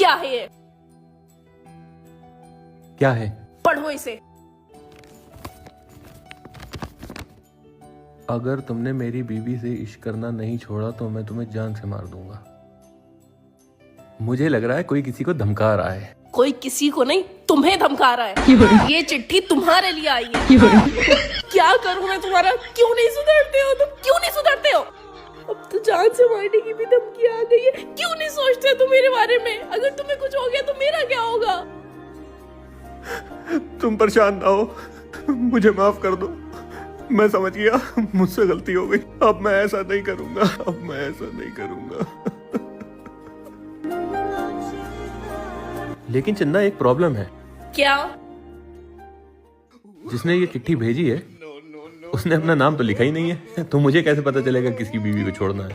क्या है ये? क्या है? पढ़ो इसे। अगर तुमने मेरी बीवी से इश्क करना नहीं छोड़ा तो मैं तुम्हें जान से मार दूंगा। मुझे लग रहा है कोई किसी को धमका रहा है। कोई किसी को नहीं, तुम्हें धमका रहा है। ये चिट्ठी तुम्हारे लिए आई है। क्या करूं मैं तुम्हारा? क्यों नहीं सुधरते हो तुम? क्यों नहीं सुधरते हो? अब तो जान से मारने की भी धमकी आ गई है। क्यों नहीं सोचते तुम मेरे बारे में? अगर तुम्हें कुछ हो गया तो मेरा क्या होगा? तुम परेशान ना हो, मुझे माफ कर दो। मैं समझ गया, मुझसे गलती हो गई। अब मैं ऐसा नहीं करूंगा, अब मैं ऐसा नहीं करूंगा। लेकिन चंदा, एक प्रॉब्लम है। क्या? जिसने ये चिट्ठी भेजी है उसने अपना नाम तो लिखा ही नहीं है, तो मुझे कैसे पता चलेगा किसकी बीवी को छोड़ना है?